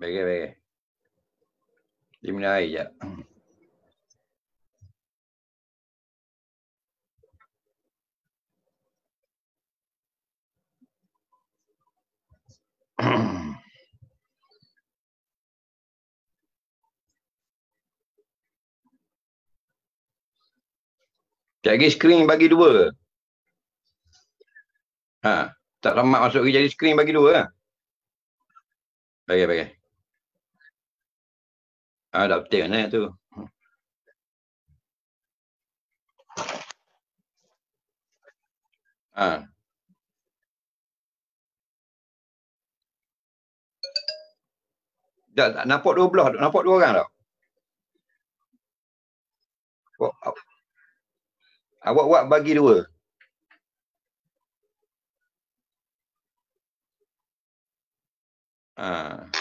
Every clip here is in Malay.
Baik. Dia minum air je. Sekejap lagi skrin bagi 2. Ha, tak tamat masuk lagi jadi skrin bagi 2 lah. Baik. Dah betul mana tu. Ha. Tak nampak 2 belah, nampak 2 orang tau. Awak buat bagi 2. Ha.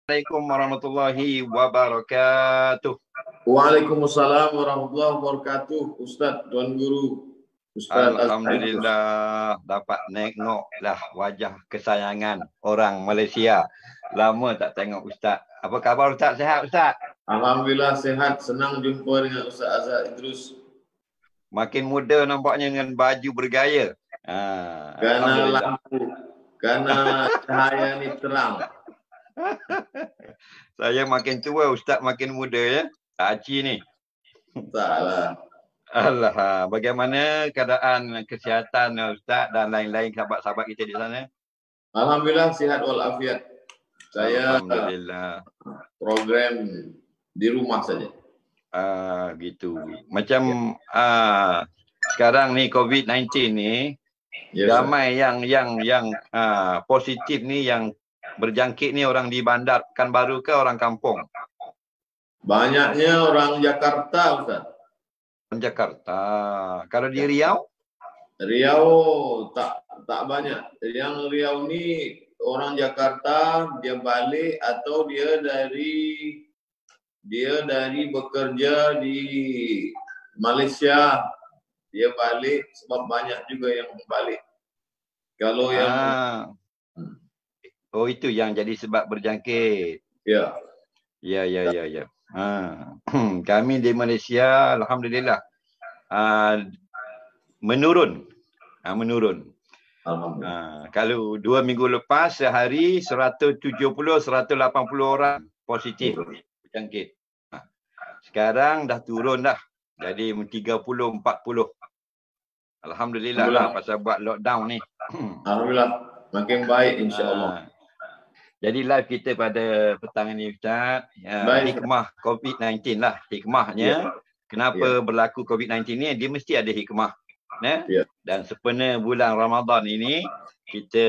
Assalamualaikum warahmatullahi wabarakatuh. Waalaikumsalam warahmatullahi wabarakatuh. Ustaz, Tuan Guru. Ustaz Alhamdulillah dapat tengoklah wajah kesayangan orang Malaysia. Lama tak tengok Ustaz. Apa khabar Ustaz? Sihat Ustaz? Alhamdulillah sehat. Senang jumpa dengan Ustaz Azhar Idrus. Makin muda nampaknya dengan baju bergaya. Karena lampu, karena cahaya ni terang. Saya makin tua, Ustaz makin muda ya. Haji ni. Taklah. Allah, bagaimana keadaan kesihatan Ustaz dan lain-lain sahabat-sahabat kita di sana? Alhamdulillah sihat walafiat. Saya Alhamdulillah. Program di rumah saja. Gitu. Macam sekarang ni COVID-19 ni, ramai yang positif ni, yang berjangkit ni orang di Bandar Pekanbaru ke orang kampung? Banyaknya orang Jakarta, Ustaz. Orang Jakarta. Kalau di Riau? Riau tak banyak. Yang Riau ni orang Jakarta, dia balik atau dia dari bekerja di Malaysia, dia balik sebab banyak juga yang balik. Kalau yang itu yang jadi sebab berjangkit. Ya. Ya. Kami di Malaysia alhamdulillah menurun. Kalau 2 minggu lepas sehari 170-180 orang positif berjangkit. Sekarang dah turun dah. Jadi 30-40. Alhamdulillah lah pasal buat lockdown ni. Alhamdulillah makin baik insya-Allah. Jadi live kita pada petang ini Ustaz, hikmah COVID-19 lah. Hikmahnya kenapa berlaku COVID-19 ni, dia mesti ada hikmah. Dan sempena bulan Ramadan ini, kita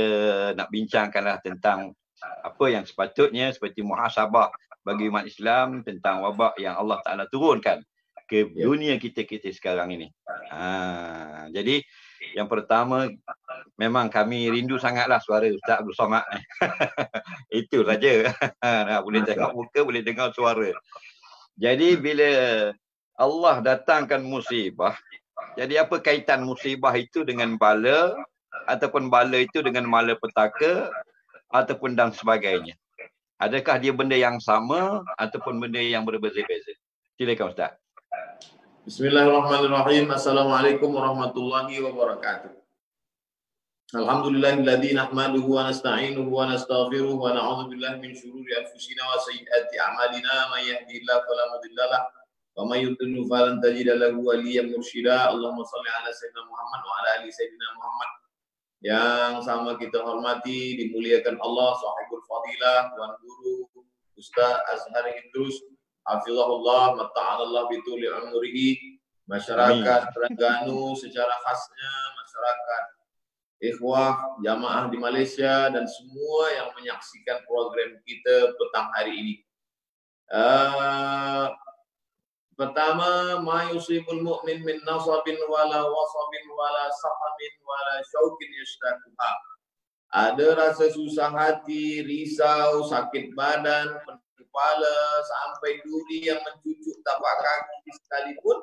nak bincangkanlah tentang apa yang sepatutnya seperti muhasabah bagi umat Islam tentang wabak yang Allah Ta'ala turunkan ke dunia kita sekarang ini. Jadi yang pertama, memang kami rindu sangatlah suara Ustaz Abdul Somad. Itu saja. Boleh tengok muka, boleh dengar suara. Jadi bila Allah datangkan musibah, jadi apa kaitan musibah itu dengan bala, ataupun bala itu dengan malapetaka, ataupun dan sebagainya? Adakah dia benda yang sama ataupun benda yang berbeza-beza? Silakan Ustaz. Bismillahirrahmanirrahim. Assalamualaikum warahmatullahi wabarakatuh. Alhamdulillahilladzi nahmaduhu wa nasta'inuhu wa nastaghfiruhu wa na'udzu billahi min shururi anfusina wa sayyiati a'malina. May yahdihillahu fala mudilla lahu wa may yudlil falan tajida lahu waliyyan mursyida. Allahumma shalli ala sayyidina Muhammad wa ala ali sayyidina Muhammad. Yang sama kita hormati, dimuliakan Allah, sahibul fadilah, Tuan Guru Ustaz Azhar Idrus, hafizahullah, mata'alallah bituli umrihi, masyarakat Terengganu secara khasnya, masyarakat ikhwah, jamaah di Malaysia, dan semua yang menyaksikan program kita petang hari ini. Pertama, ma yusibul mu'min min nasabin wala wasabin wala sahamin wala syaukin yashtakuha. Ada rasa susah hati, risau, sakit badan, kepala, sampai duri yang mencucuk tapak kaki sekalipun,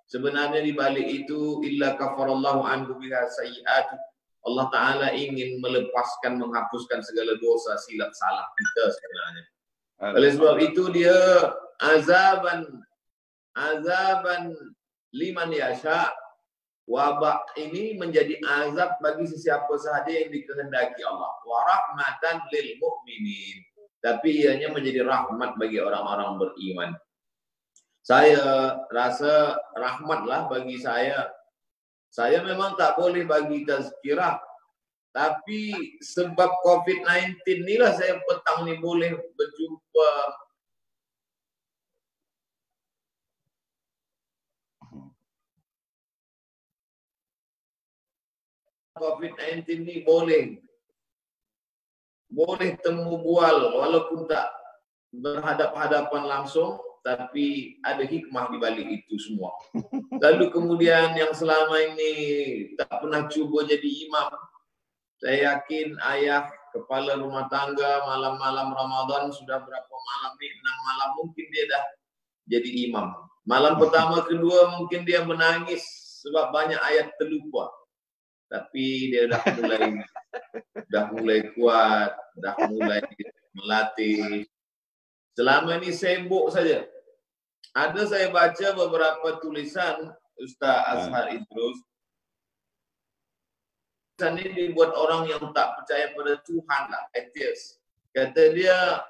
sebenarnya di balik itu illa kafarallahu anhu biha sayyi'atu. Allah Ta'ala ingin melepaskan, menghapuskan segala dosa, silap salah kita sebenarnya. Oleh sebab itu dia azaban liman yasha. Wabak ini menjadi azab bagi sesiapa sahaja yang dikehendaki Allah. Wa rahmatan lil mu'minin. Tapi ianya menjadi rahmat bagi orang-orang beriman. Saya rasa rahmatlah bagi saya. Saya memang tak boleh bagi tazkirah. Tapi sebab COVID-19 inilah saya petang ni boleh berjumpa COVID-19 ni boleh temu bual walaupun tak berhadap-hadapan langsung, tapi ada hikmah di balik itu semua. Lalu kemudian yang selama ini tak pernah cuba jadi imam, saya yakin ayah kepala rumah tangga, malam-malam Ramadan sudah berapa malam nih, 6 malam mungkin dia dah jadi imam. Malam pertama, kedua mungkin dia menangis sebab banyak ayat terlupa. Tapi dia dah mulai kuat, dah mulai melatih. Selama ini sibuk saja. Ada saya baca beberapa tulisan Ustaz Azhar Idrus. Ini dibuat orang yang tak percaya pada Tuhan lah, atheist. Kata dia,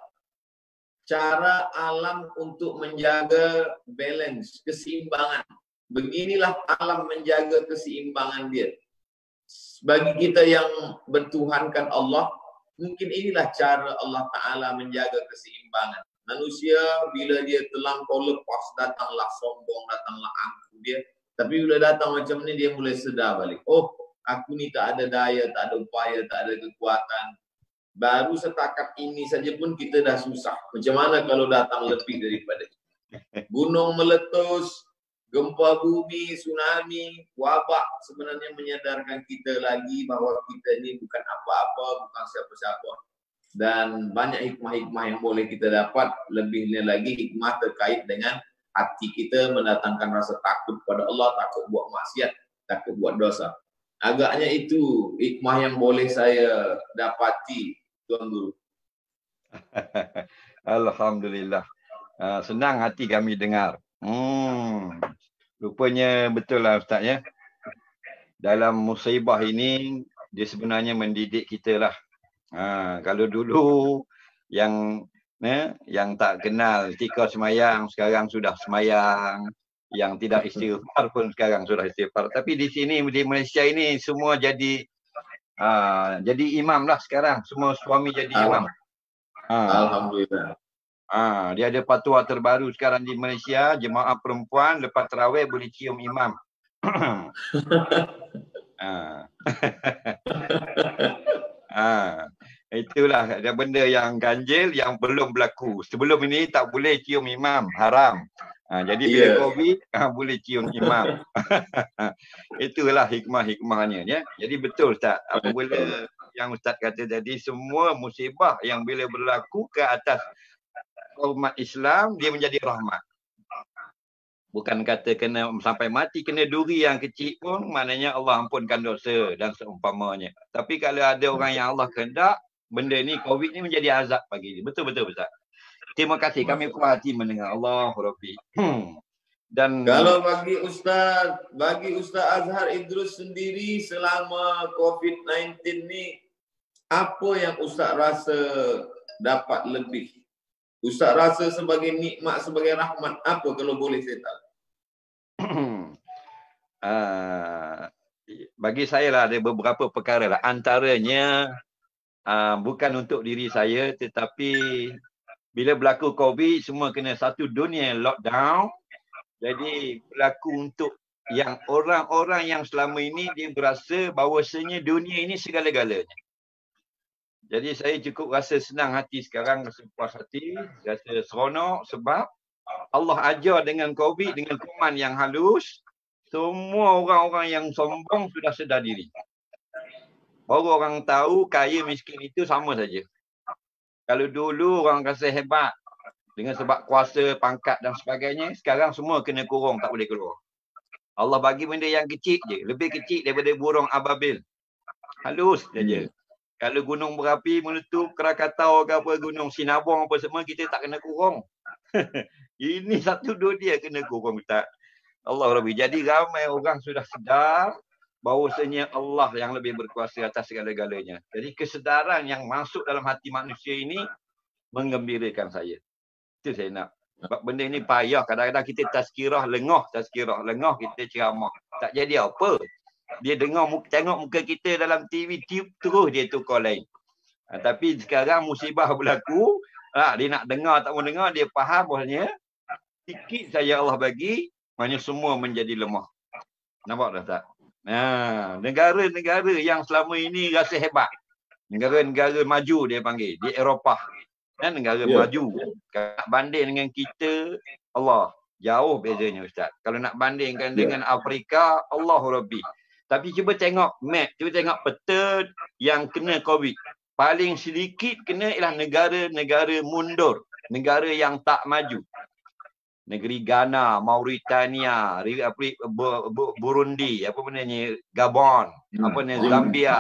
cara alam untuk menjaga balance, keseimbangan. Beginilah alam menjaga keseimbangan dia. Bagi kita yang bertuhankan Allah, mungkin inilah cara Allah Ta'ala menjaga keseimbangan. Manusia bila dia terlampau lepas, datanglah sombong, datanglah angkuh dia. Tapi bila datang macam ni, dia mulai sedar balik. Oh, aku ni tak ada daya, tak ada upaya, tak ada kekuatan. Baru setakat ini saja pun kita dah susah. Macam mana kalau datang lebih daripada itu? Gunung meletus, gempa bumi, tsunami, wabak sebenarnya menyadarkan kita lagi bahawa kita ini bukan apa-apa, bukan siapa-siapa. Dan banyak hikmah-hikmah yang boleh kita dapat. Lebihnya lagi hikmah terkait dengan hati kita mendatangkan rasa takut pada Allah, takut buat maksiat, takut buat dosa. Agaknya itu hikmah yang boleh saya dapati, Tuan Guru. Alhamdulillah. Senang hati kami dengar. Rupanya betul lah Ustaz ya. Dalam musibah ini, dia sebenarnya mendidik kita lah. Kalau dulu yang tak kenal ketika semayang, sekarang sudah semayang. Yang tidak istighfar pun sekarang sudah istighfar. Tapi di sini, di Malaysia ini semua jadi imam lah sekarang. Semua suami jadi imam. Alhamdulillah. Dia ada fatwa terbaru sekarang di Malaysia. Jemaah perempuan lepas tarawih boleh cium imam. Itulah benda yang ganjil yang belum berlaku. Sebelum ini tak boleh cium imam. Haram. Jadi bila COVID, boleh cium imam. Itulah hikmah-hikmahnya. Ya? Jadi betul Ustaz. Apabila yang Ustaz kata tadi, semua musibah yang bila berlaku ke atas umat Islam, dia menjadi rahmat. Bukan kata kena sampai mati, kena duri yang kecil pun, maknanya Allah ampunkan dosa dan seumpamanya. Tapi kalau ada orang yang Allah kehendak, benda ni, COVID ni menjadi azab bagi dia. Betul-betul Ustaz. Terima kasih, kami puas hati mendengar. Allah Rabbi. Dan kalau bagi Ustaz Azhar Idrus sendiri selama COVID-19 ni, apa yang Ustaz rasa dapat lebih? Ustaz rasa sebagai nikmat, sebagai rahmat, apa kalau boleh saya tahu? Bagi saya lah ada beberapa perkara lah. Antaranya bukan untuk diri saya, tetapi bila berlaku COVID, semua kena satu dunia lockdown. Jadi berlaku untuk yang orang-orang yang selama ini dia berasa bahawasanya dunia ini segala-galanya. Jadi saya cukup rasa senang hati sekarang, rasa puas hati, rasa seronok sebab Allah ajar dengan COVID, dengan kuman yang halus, semua orang-orang yang sombong sudah sedar diri. Baru orang tahu kaya miskin itu sama saja. Kalau dulu orang rasa hebat dengan sebab kuasa, pangkat dan sebagainya, sekarang semua kena kurung, tak boleh keluar. Allah bagi benda yang kecil je, lebih kecil daripada burung ababil. Halus saja. Kalau gunung berapi meletup, Krakatau ke apa, gunung Sinabung apa semua, kita tak kena kurung. Ini satu dunia kena kurung, Ustaz. Allah Rabbi. Jadi ramai orang sudah sedar bahawasanya Allah yang lebih berkuasa atas segala-galanya. Jadi kesedaran yang masuk dalam hati manusia ini menggembirakan saya. Itu saya nak. Sebab benda ini payah. Kadang-kadang kita tazkirah, lengah kita ceramah. Tak jadi apa. Dia dengar, tengok muka kita dalam TV, terus dia tukar lain. Tapi sekarang musibah berlaku, dia nak dengar, tak mau dengar, dia faham bahawasanya sikit saja Allah bagi, maknanya semua menjadi lemah. Nampak tak tak? Negara-negara yang selama ini rasa hebat, negara-negara maju dia panggil, di Eropah, negara maju. Kalau nak banding dengan kita, Allah, jauh bezanya Ustaz. Kalau nak bandingkan dengan Afrika, Allahu Rabbi. Tapi cuba tengok map, cuba tengok peta yang kena COVID. paling sedikit kena ialah negara-negara mundur, negara yang tak maju. Negeri Ghana, Mauritania, Burundi, apa namanya, Gabon, apa namanya, Zambia,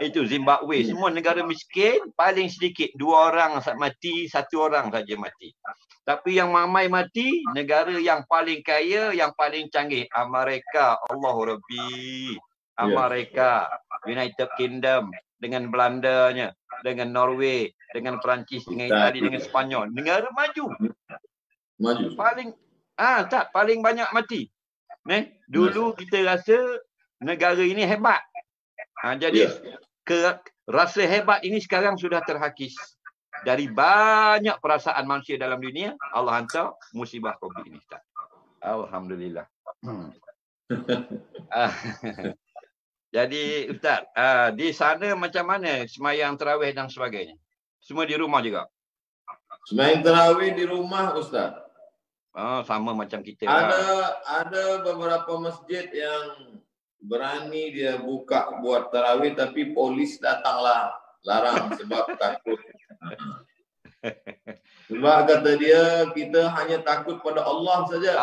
itu Zimbabwe, semua negara miskin, paling sedikit 2 orang mati, 1 orang saja mati. Tapi yang ramai mati, negara yang paling kaya, yang paling canggih, Amerika, Allahu Rabbi, Amerika, United Kingdom, dengan Belandanya, dengan Norway, dengan Perancis, dengan Itali, dengan Spanyol, negara maju. Paling paling banyak mati. Dulu kita rasa negara ini hebat. Jadi rasa hebat ini sekarang sudah terhakis. Dari banyak perasaan manusia dalam dunia, Allah hantar musibah Covid ini, Ustaz. Alhamdulillah. Jadi Ustaz, di sana macam mana semayang tarawih dan sebagainya? Semua di rumah juga? Semayang tarawih di rumah, Ustaz. Sama macam kita. Ada beberapa masjid yang berani dia buka buat tarawih, tapi polis datanglah larang sebab takut. Sebab kata dia, kita hanya takut pada Allah saja.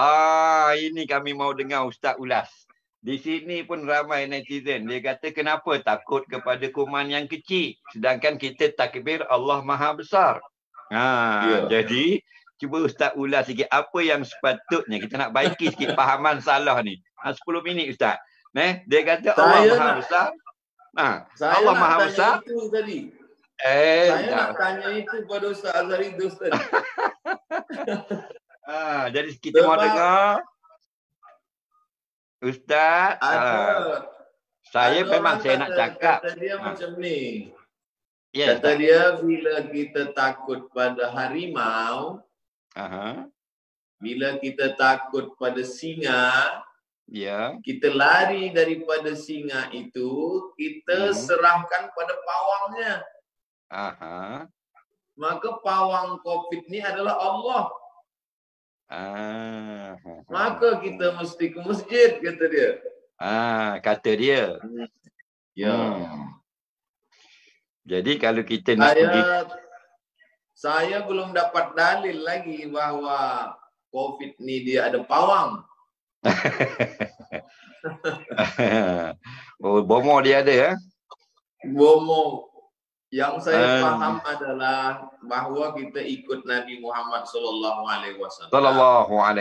Ini kami mau dengar Ustaz ulas. Di sini pun ramai netizen. Dia kata kenapa takut kepada kuman yang kecil, sedangkan kita takbir Allah Maha Besar. Jadi cuba Ustaz ulas sikit apa yang sepatutnya kita nak baiki sikit fahaman salah ni. 10 minit Ustaz. Dia kata Allah Maha Besar. Allah Maha Besar. Itu tadi. Saya nak tanya itu pada Ustaz Azhari tadi. Jadi kita mau dengar Ustaz. Saya memang saya nak cakap. Kata dia macam ni. Yes, kata dia bila kita takut pada harimau, bila kita takut pada singa, kita lari daripada singa itu, kita serahkan pada pawangnya. Maka pawang Covid ni adalah Allah. Maka kita mesti ke masjid, kata dia. Kata dia. Jadi kalau kita nak saya belum dapat dalil lagi bahawa Covid ni dia ada pawang. Bomo dia ada, Bomo. Yang saya faham adalah bahawa kita ikut Nabi Muhammad sallallahu alaihi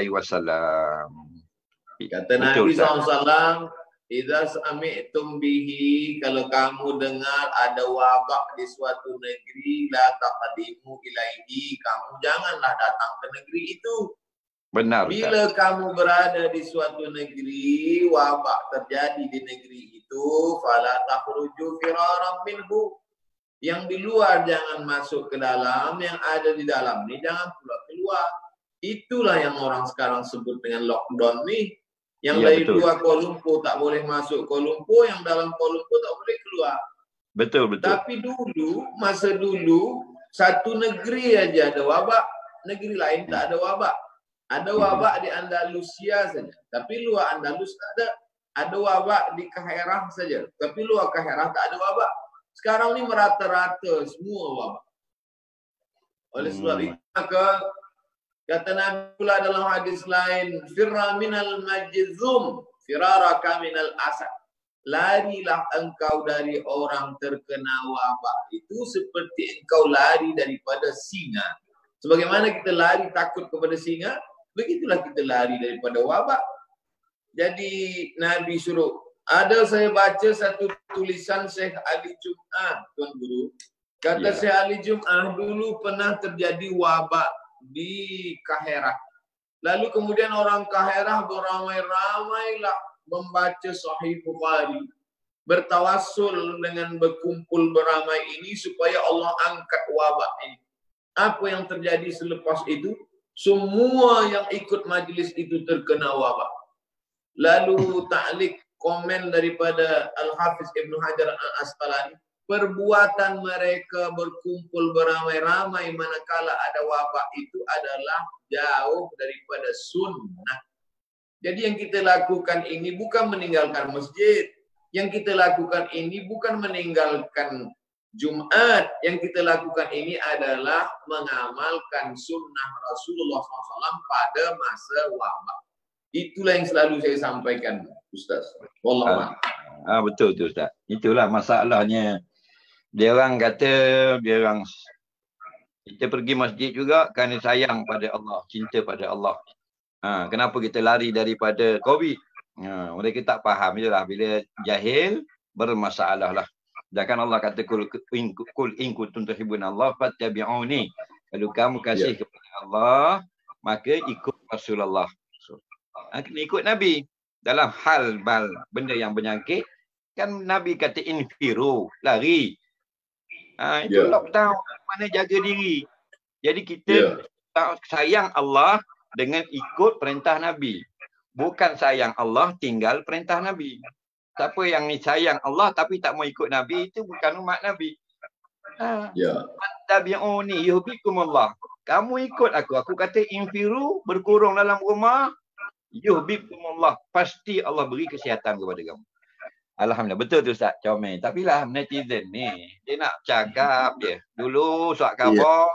wasallam. Kata Nabi SAW, "Idza sami'tum bihi", kalau kamu dengar ada wabak di suatu negeri, la taqdimu ilaihi, kamu janganlah datang ke negeri itu. Benar. Bila kamu berada di suatu negeri, wabak terjadi di negeri itu, fala takhruju firaran minhu. Yang di luar jangan masuk ke dalam, yang ada di dalam ni jangan pula keluar. Itulah yang orang sekarang sebut dengan lockdown ni. Yang dari luar Kuala Lumpur tak boleh masuk Kuala Lumpur, yang dalam Kuala Lumpur tak boleh keluar. Betul. Tapi dulu, masa dulu, satu negeri aja ada wabak, negeri lain tak ada wabak. Ada wabak di Andalusia saja, tapi luar Andalus tak ada. Ada wabak di Kaherah saja, tapi luar Kaherah tak ada wabak. Sekarang ni merata-rata semua wabak. Oleh sebab itu, maka kata Nabi pula dalam hadis lain, firra minal majzum, firaraka minal asad. Larilah engkau dari orang terkena wabak itu seperti engkau lari daripada singa. Sebagaimana kita lari takut kepada singa, begitulah kita lari daripada wabak. Jadi Nabi suruh. Ada saya baca satu tulisan Syekh Ali Jum'ah, Tuan Guru. Kata Syekh Ali Jum'ah, dulu pernah terjadi wabak di Kaherah. Lalu kemudian orang Kaherah beramai-ramailah membaca Sahih Bukhari, bertawassul dengan berkumpul beramai ini supaya Allah angkat wabak ini. Apa yang terjadi selepas itu? Semua yang ikut majlis itu terkena wabak. Lalu ta'liq komen daripada Al-Hafiz Ibn Hajar Al-Asqalani, perbuatan mereka berkumpul beramai-ramai manakala ada wabak itu adalah jauh daripada sunnah. Jadi yang kita lakukan ini bukan meninggalkan masjid. Yang kita lakukan ini bukan meninggalkan Jumat yang kita lakukan ini adalah mengamalkan sunnah Rasulullah SAW pada masa wabak. Itulah yang selalu saya sampaikan, Ustaz. Wallah. Betul tu Ustaz. Itulah masalahnya. Dia orang kata, kita pergi masjid juga kerana sayang pada Allah, cinta pada Allah. Kenapa kita lari daripada COVID? Mereka tak faham je lah. Bila jahil, bermasalah lah. Sedangkan Allah kata, Kul in kuntum tuhibbuna Allah fattabi'uni. Kalau kamu kasih kepada Allah, maka ikut Rasulullah. Kena ikut Nabi. Dalam hal benda yang berjangkit, kan Nabi kata infiru, lari. Itu lockdown, mana jaga diri. Jadi kita sayang Allah dengan ikut perintah Nabi. Bukan sayang Allah tinggal perintah Nabi. Siapa yang sayang Allah tapi tak mau ikut Nabi, itu bukan umat Nabi. Tabi'uni yuhibbukumullah. Kamu ikut aku. Aku kata infiru, berkurung dalam rumah, yuhibbukumullah. Pasti Allah beri kesihatan kepada kamu. Alhamdulillah. Betul tu Ustaz Comel. Tapi lah netizen ni, dia nak cakap je. Dulu surat khabar,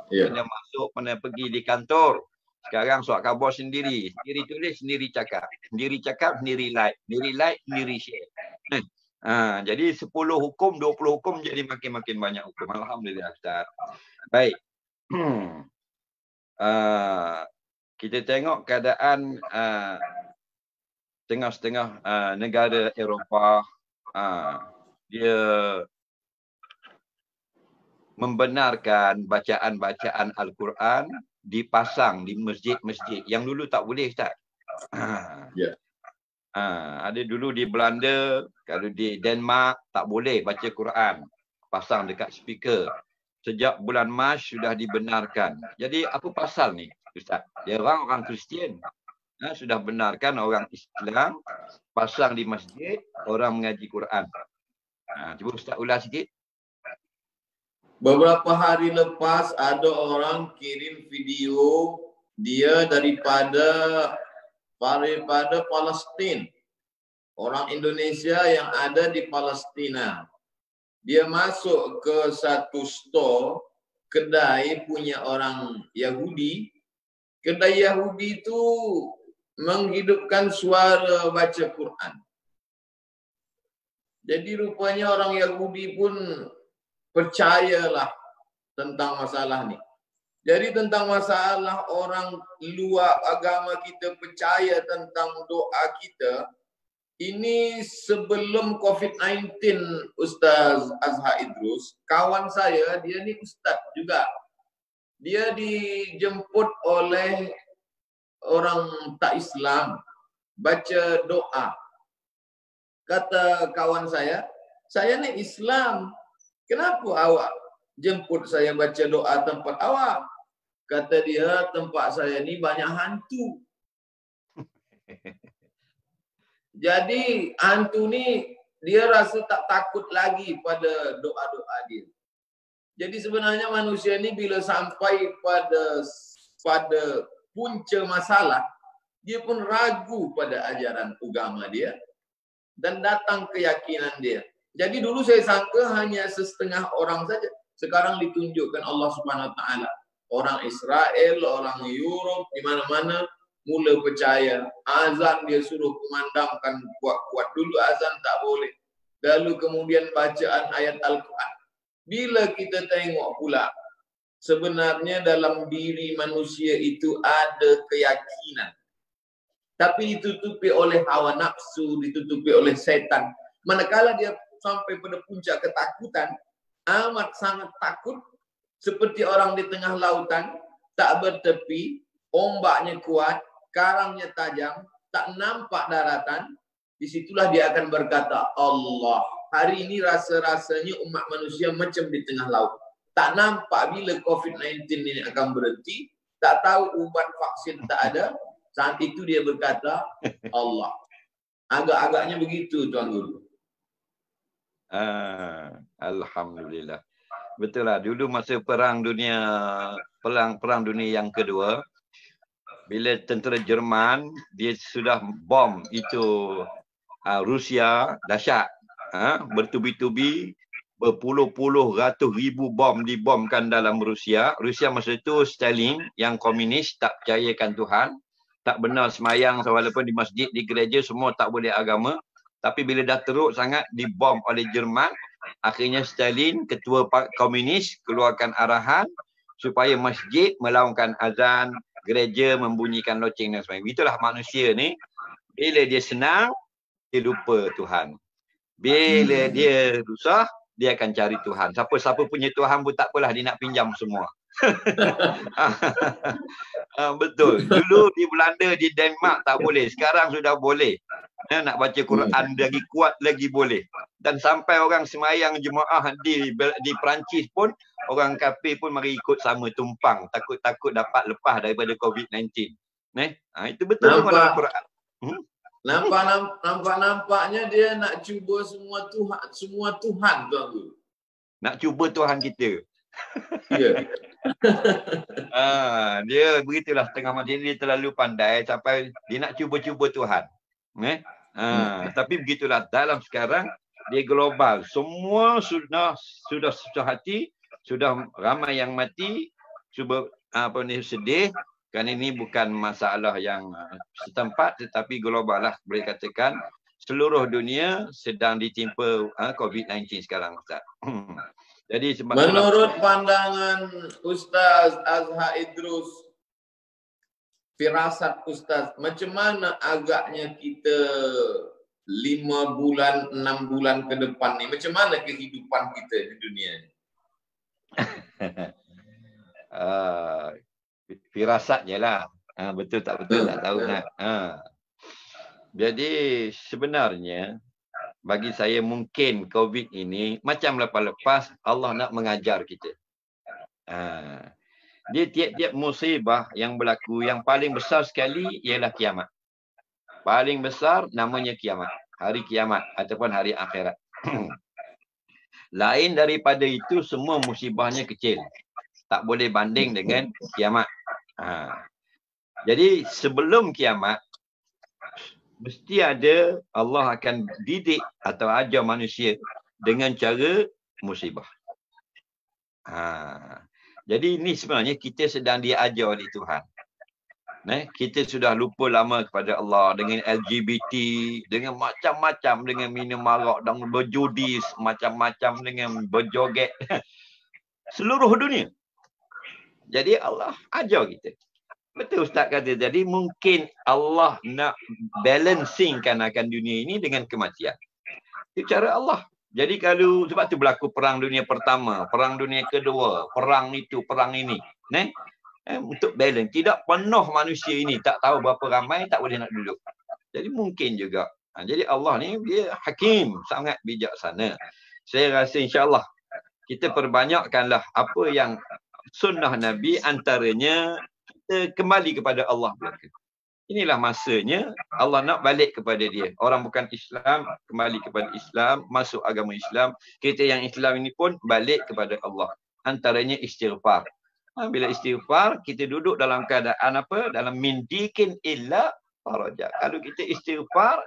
kena masuk, kena pergi di kantor. Sekarang surat khabar sendiri. Sendiri tulis, sendiri cakap. Sendiri cakap, sendiri like. Sendiri like, sendiri share. Jadi 10 hukum, 20 hukum jadi makin-makin banyak hukum. Alhamdulillah Ustaz. Baik. Kita tengok keadaan setengah-setengah negara Eropah, dia membenarkan bacaan-bacaan Al-Quran dipasang di masjid-masjid. Yang dulu tak boleh, Ustaz. Ada dulu di Belanda, kalau di Denmark tak boleh baca Quran, pasang dekat speaker. Sejak bulan Mac sudah dibenarkan. Jadi apa pasal ni, Ustaz? Dia orang Kristian sudah benarkan orang Islam pasang di masjid, orang mengaji Quran. Cuba Ustaz ulas sikit. Beberapa hari lepas ada orang kirim video dia daripada Palestin. Orang Indonesia yang ada di Palestina. Dia masuk ke satu store, kedai punya orang Yahudi. Kedai Yahudi itu menghidupkan suara baca Quran. Jadi rupanya orang Yahudi pun percayalah tentang masalah ni. Jadi tentang masalah orang luar agama kita percaya tentang doa kita, ini sebelum COVID-19, Ustaz Azhar Idrus, kawan saya, dia ni ustaz juga. Dia dijemput oleh orang tak Islam baca doa. Kata kawan saya ni Islam. Kenapa awak jemput saya baca doa tempat awak? Kata dia, tempat saya ni banyak hantu. Jadi hantu ni dia rasa tak takut lagi pada doa-doa dia. Jadi sebenarnya manusia ni bila sampai pada punca masalah, dia pun ragu pada ajaran agama dia dan datang keyakinan dia. Jadi dulu saya sangka hanya setengah orang saja. Sekarang ditunjukkan Allah Subhanahu Wa Taala. Orang Israel, orang Europe, di mana-mana mula percaya. Azan dia suruh kumandangkan kuat-kuat. Dulu azan tak boleh. Lalu kemudian bacaan ayat Al-Quran. Bila kita tengok pula, sebenarnya dalam diri manusia itu ada keyakinan. Tapi ditutupi oleh hawa nafsu, ditutupi oleh setan. Manakala dia sampai pada puncak ketakutan, amat sangat takut, seperti orang di tengah lautan, tak bertepi, ombaknya kuat, karangnya tajam, tak nampak daratan, disitulah dia akan berkata, Allah, hari ini rasa-rasanya umat manusia macam di tengah laut. Tak nampak bila COVID-19 ini akan berhenti, tak tahu ubat vaksin tak ada, saat itu dia berkata, Allah. Agak-agaknya begitu, Tuan Guru. Alhamdulillah. Betul lah. Dulu masa perang dunia yang kedua, bila tentera Jerman dia sudah bom itu Rusia dahsyat, bertubi-tubi berpuluh-puluh ratus ribu bom dibomkan dalam Rusia. Rusia masa itu Stalin yang komunis, tak percayakan Tuhan, tak benar semayang walaupun di masjid, di gereja semua tak boleh agama. Tapi bila dah teruk sangat dibom oleh Jerman, akhirnya Stalin, ketua komunis, keluarkan arahan supaya masjid melaungkan azan, gereja membunyikan loceng dan sebagainya. Itulah manusia ni. Bila dia senang, dia lupa Tuhan. Bila dia susah, dia akan cari Tuhan. Siapa-siapa punya Tuhan pun tak apalah, dia nak pinjam semua. Betul. Dulu di Belanda, di Denmark tak boleh. Sekarang sudah boleh. Nak baca Quran lagi kuat lagi boleh. Dan sampai orang semayang jemaah di Perancis pun, orang kafir pun mari ikut sama tumpang. Takut-takut dapat lepas daripada COVID-19. Itu betul dalam Quran. Nampaknya dia nak cuba semua Tuhan tuan guru. Nak cuba Tuhan kita. Ya. Dia begitulah setengah macam dia terlalu pandai sampai dia nak cuba-cuba Tuhan. Tapi begitulah dalam sekarang dia global. Semua sudah susah hati, sudah ramai yang mati, cuba sedih. Kerana ini bukan masalah yang setempat tetapi global lah, boleh katakan seluruh dunia sedang ditimpa COVID-19 sekarang, Ustaz. Jadi menurut pandangan Ustaz Azhar Idrus, firasat Ustaz, macam mana agaknya kita 5 bulan, 6 bulan ke depan ni, macam mana kehidupan kita di dunia ni? Firasat je lah. Betul tak betul tak tahu nak. Jadi sebenarnya bagi saya mungkin COVID ini macam lepas-lepas Allah nak mengajar kita. Dia tiap-tiap musibah yang berlaku, yang paling besar sekali ialah kiamat. Paling besar namanya kiamat. Hari kiamat ataupun hari akhirat. Lain daripada itu semua musibahnya kecil. Tak boleh banding dengan kiamat. Jadi sebelum kiamat mesti ada Allah akan didik atau ajar manusia dengan cara musibah. Jadi ini sebenarnya kita sedang diajar oleh Tuhan. Kita sudah lupa lama kepada Allah dengan LGBT, dengan macam-macam, dengan minum arak dan berjudi macam-macam, dengan berjoget seluruh dunia. Jadi Allah ajar kita. Betul Ustaz kata. Jadi mungkin Allah nak balancingkan akan dunia ini dengan kematian. Itu cara Allah. Jadi kalau sebab tu berlaku perang dunia pertama, perang dunia kedua, perang itu, perang ini. Untuk balance. Tidak penuh manusia ini. Tak tahu berapa ramai, tak boleh nak duduk. Jadi mungkin juga. Jadi Allah ni dia hakim. Sangat bijaksana. Saya rasa insyaAllah kita perbanyakkanlah apa yang sunnah Nabi, antaranya kita kembali kepada Allah belaka. Inilah masanya Allah nak balik kepada dia. Orang bukan Islam, kembali kepada Islam, masuk agama Islam. Kita yang Islam ini pun balik kepada Allah. Antaranya istighfar. Bila istighfar, kita duduk dalam keadaan apa? Dalam mindikin illa faraja. Kalau kita istighfar,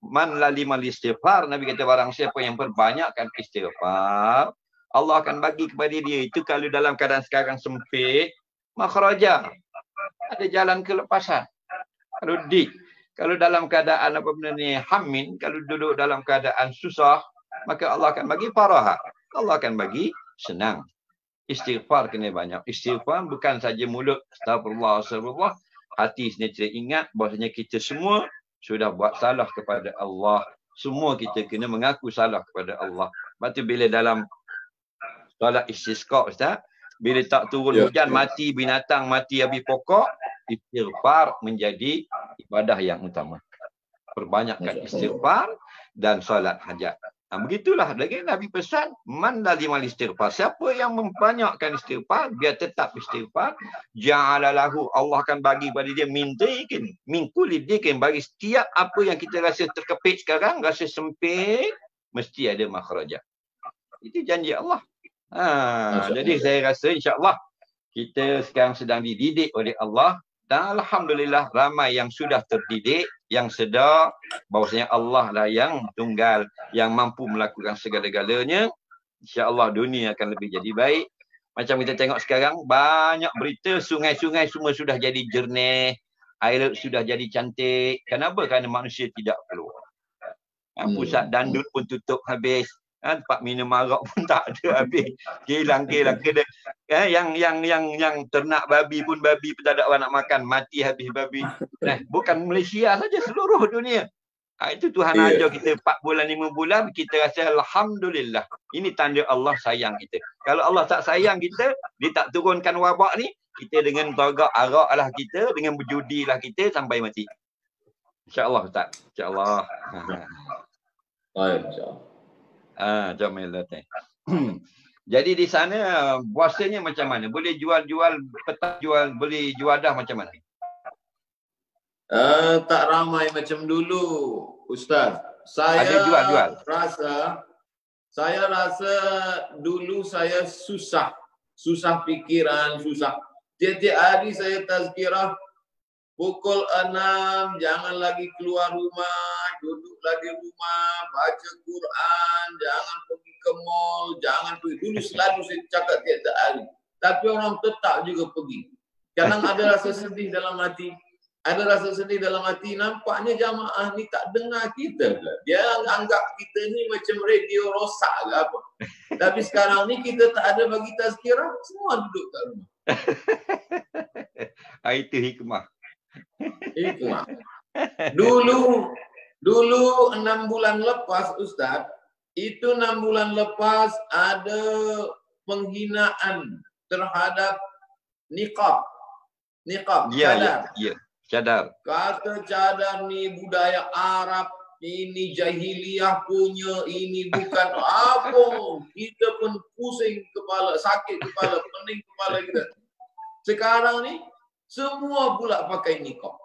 man lalimal istighfar, Nabi kata barang siapa yang perbanyakkan istighfar, Allah akan bagi kepada dia. Itu kalau dalam keadaan sekarang sempit, makhraja. Ada jalan kelepasan. Kalau dalam keadaan apa benda ni, hamin, kalau duduk dalam keadaan susah, maka Allah akan bagi faraha. Allah akan bagi senang. Istighfar kena banyak. Istighfar bukan saja mulut, astagfirullah, astagfirullah. Hati sentiasa ingat bahasanya kita semua sudah buat salah kepada Allah. Semua kita kena mengaku salah kepada Allah. Lepas tu bila dalam solat istisqa, Ustaz, bila tak turun hujan, mati binatang, mati habis pokok, istighfar menjadi ibadah yang utama. Perbanyakkan istighfar dan solat hajat. Begitulah lagi Nabi pesan, man lazimal istighfar. Siapa yang membanyakkan istighfar, biar tetap istighfar, ja'ala lahu, Allah akan bagi pada dia min kulli dikin, bagi setiap apa yang kita rasa terkepit sekarang, rasa sempit, mesti ada makhrajah. Itu janji Allah. Jadi saya rasa insya-Allah kita sekarang sedang dididik oleh Allah dan alhamdulillah ramai yang sudah terdidik, yang sedar bahawasanya Allah lah yang tunggal, yang mampu melakukan segala-galanya. InsyaAllah dunia akan lebih jadi baik. Macam kita tengok sekarang, banyak berita sungai-sungai semua sudah jadi jernih. Air sudah jadi cantik. Kenapa? Kerana manusia tidak keluar. Pusat dandut pun tutup habis. Tempat minum arak pun tak ada habis. Kilang. Yang ternak babi pun tak ada orang nak makan. Mati habis babi. Bukan Malaysia saja, seluruh dunia. Itu Tuhan ajar kita 4 bulan, 5 bulan. Kita rasa Alhamdulillah. Ini tanda Allah sayang kita. Kalau Allah tak sayang kita, dia tak turunkan wabak ni. Kita dengan tagak arak lah kita. Dengan berjudi lah kita sampai mati. InsyaAllah Ustaz. InsyaAllah. Baik, insyaAllah. Jom. Jadi di sana puasanya macam mana? Boleh jual-jual petang, boleh juadah macam mana? Tak ramai macam dulu, Ustaz. Ada jual-jual. Saya rasa dulu saya susah fikiran, susah. Tiap-tiap hari saya tazkirah pukul 6, jangan lagi keluar rumah, duduklah di rumah, baca Quran, jangan pergi ke mall, jangan pergi. Dulu selalu saya cakap tiap-tiap hari. Tapi orang tetap juga pergi. Kadang ada rasa sedih dalam hati. Nampaknya jamaah ni tak dengar kita. Dia anggap kita ni macam radio rosak ke apa. Tapi sekarang ni kita tak ada bagi tazkirah, semua duduk kat rumah. Itu hikmah. Dulu 6 bulan lepas, Ustaz, itu 6 bulan lepas ada penghinaan terhadap niqab, cadar. Cadar. Kata cadar ni budaya Arab, ini jahiliyah punya, ini bukan apa. Kita pun pusing kepala, sakit kepala, pening kepala kita. Sekarang ni semua pula pakai niqab.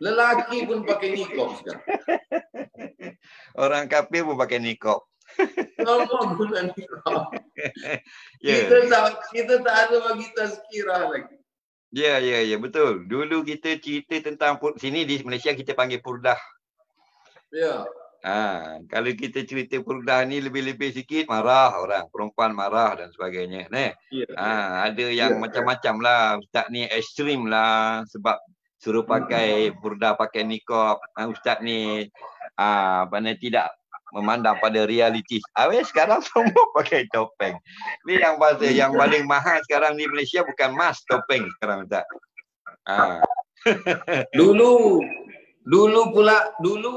Lelaki pun pakai niqab sekarang. Orang kafir pun pakai niqab. Semua guna niqab. Kita tak ada bagi tazkirah lagi. Ya, betul. Dulu kita cerita tentang sini di Malaysia kita panggil purdah. Ya. Kalau kita cerita purdah ni lebih-lebih sikit marah orang, perempuan marah dan sebagainya. Ada yang macam-macam lah. Ustaz ni ekstrim lah sebab suruh pakai purdah, pakai niqab. Ustaz ni tidak memandang pada realiti. Sekarang semua pakai topeng. Ni yang paling mahal sekarang di Malaysia bukan mas, topeng sekarang Ustaz. Dulu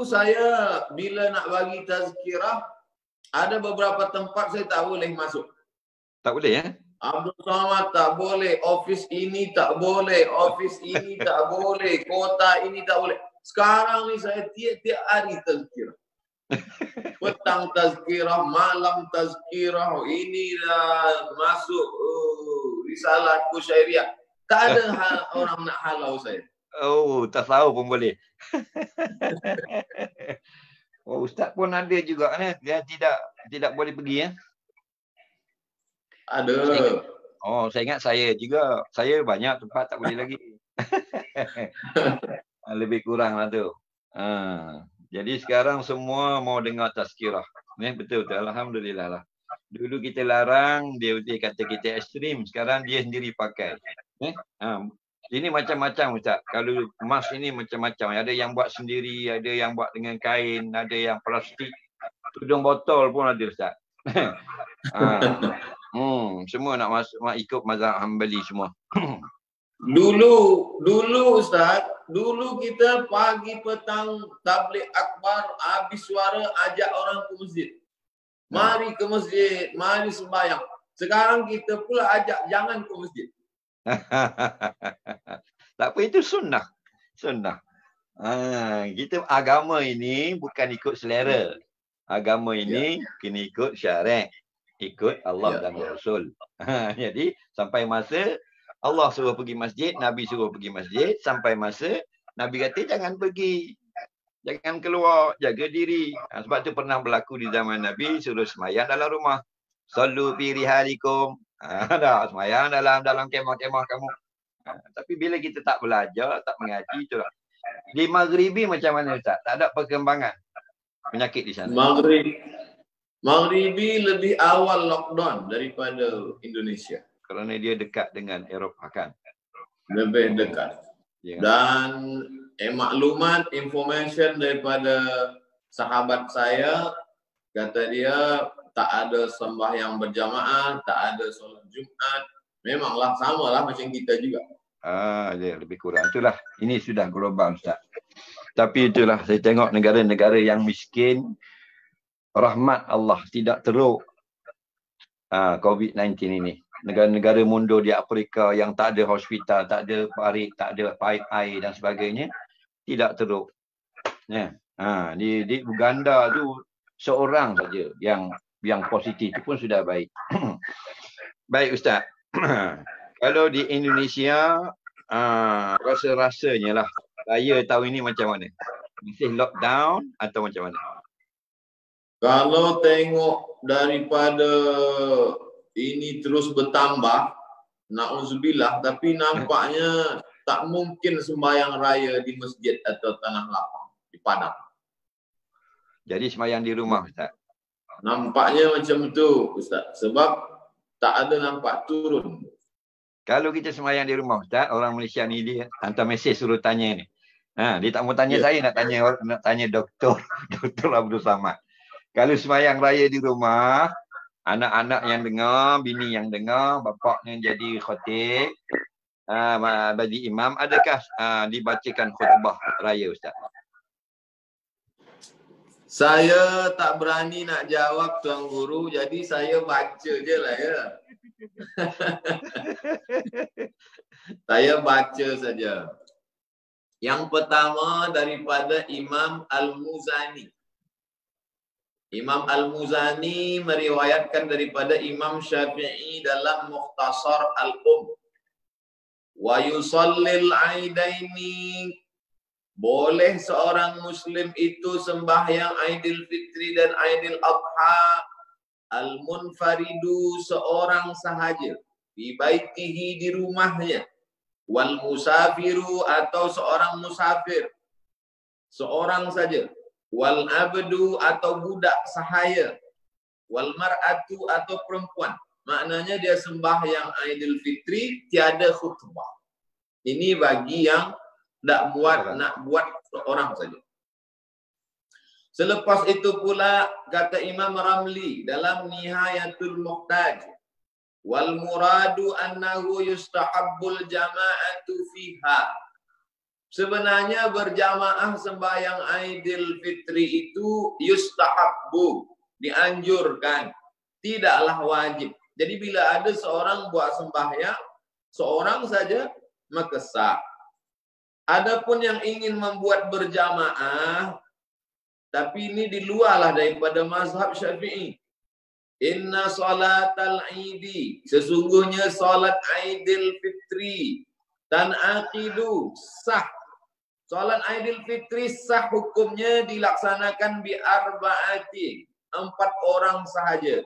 saya bila nak bagi tazkirah ada beberapa tempat saya tak boleh masuk. Tak boleh ya? Abdul Somad tak boleh, office ini tak boleh, office ini tak boleh, kota ini tak boleh. Sekarang ni saya tiap-tiap hari tazkirah. Petang tazkirah, malam tazkirah, ini dah masuk risalah Kusyairiyah. Tak ada orang nak halau saya. Tak tahu pun boleh. Ustaz pun ada juga dia tidak boleh pergi ya. Ada. Saya ingat saya juga. Saya banyak tempat tak boleh lagi. Lebih kurang lah tu. Jadi sekarang semua mau dengar tazkirah. Betul. Alhamdulillah lah. Dulu kita larang, dia kata kita ekstrim. Sekarang dia sendiri pakai. Ini macam-macam Ustaz. Kalau emas ini macam-macam. Ada yang buat sendiri, ada yang buat dengan kain, ada yang plastik. Tudung botol pun ada Ustaz. Semua nak ikut mazhab Hanbali semua. Dulu Ustaz, dulu kita pagi petang tabligh akbar, habis suara ajak orang ke masjid. Mari ke masjid, mari sembahyang. Sekarang kita pula ajak jangan ke masjid. Tak apa, itu sunnah. Kita agama ini bukan ikut selera. Agama ini kena ikut syarat, ikut Allah dan Rasul. Jadi sampai masa Allah suruh pergi masjid, Nabi suruh pergi masjid, sampai masa Nabi kata jangan pergi, jangan keluar, jaga diri. Sebab tu pernah berlaku di zaman Nabi, suruh semayang dalam rumah. Sallu fi rihalikum. Semayang dalam kemah-kemah kamu. Tapi bila kita tak belajar, tak mengaji, itulah. Di Maghribi macam mana Ustaz? Tak ada perkembangan penyakit di sana. Maghribi lebih awal lockdown daripada Indonesia. Kerana dia dekat dengan Eropah kan? Lebih dekat. Ya. Dan maklumat, information daripada sahabat saya, kata dia tak ada sembahyang berjamaah, tak ada solat Jumaat. Memanglah samalah macam kita juga. Dia lebih kurang. Itulah, ini sudah global Ustaz. Tapi itulah saya tengok negara-negara yang miskin, rahmat Allah tidak teruk COVID-19 ini. Negara-negara mundur di Afrika yang tak ada hospital, tak ada parit, tak ada pipe air dan sebagainya, tidak teruk. Ya. Di Uganda tu seorang saja yang positif itu pun sudah baik. Baik Ustaz. Kalau di Indonesia rasa-rasanya lah raya tahun ini macam mana? Masih lockdown atau macam mana? Kalau tengok daripada ini terus bertambah, na'udzubillah, tapi nampaknya tak mungkin sembahyang raya di masjid atau tanah lapang di Padang. Jadi sembahyang di rumah Ustaz? Nampaknya macam tu Ustaz, sebab tak ada nampak turun. Kalau kita sembahyang di rumah Ustaz, orang Malaysia ni dia hantar mesej suruh tanya ni. Dia tak mau tanya saya, nak tanya Dr. Abdul Samad. Kalau sembahyang raya di rumah, anak-anak yang dengar, bini yang dengar, bapaknya jadi khatib, bagi imam, adakah dibacakan khutbah raya Ustaz? Saya tak berani nak jawab Tuan Guru, jadi saya baca je lah ya. Saya baca saja. Yang pertama daripada Imam Al-Muzani. Imam Al-Muzani meriwayatkan daripada Imam Syafi'i dalam Mukhtasar Al-Um. Wa yusallil aidaini. Boleh seorang Muslim itu sembahyang Aidil Fitri dan Aidil Adha. Al-munfaridu, seorang sahaja. Di baitihi, di rumahnya. Wal musafiru, atau seorang musafir. Seorang saja. Wal abdu, atau budak sahaya. Wal mar'atu, atau perempuan. Maknanya dia sembahyang Aidil Fitri, tiada khutbah. Ini bagi yang nak buat seorang saja. Selepas itu pula kata Imam Ramli dalam Nihayatul Muhtaj, wal muradu annahu yustahabbul jama'atu fiha. Sebenarnya berjamaah sembahyang Aidil Fitri itu yustahabbu, dianjurkan, tidaklah wajib. Jadi bila ada seorang buat sembahyang seorang saja, maka sah. Adapun yang ingin membuat berjamaah, tapi ini di luarlah daripada mazhab Syafi'i. Inna salatal idi, sesungguhnya salat Aidil Fitri, tan'aqidu, sah. Salat Aidil Fitri sah hukumnya dilaksanakan bi arba'ati, 4 orang sahaja.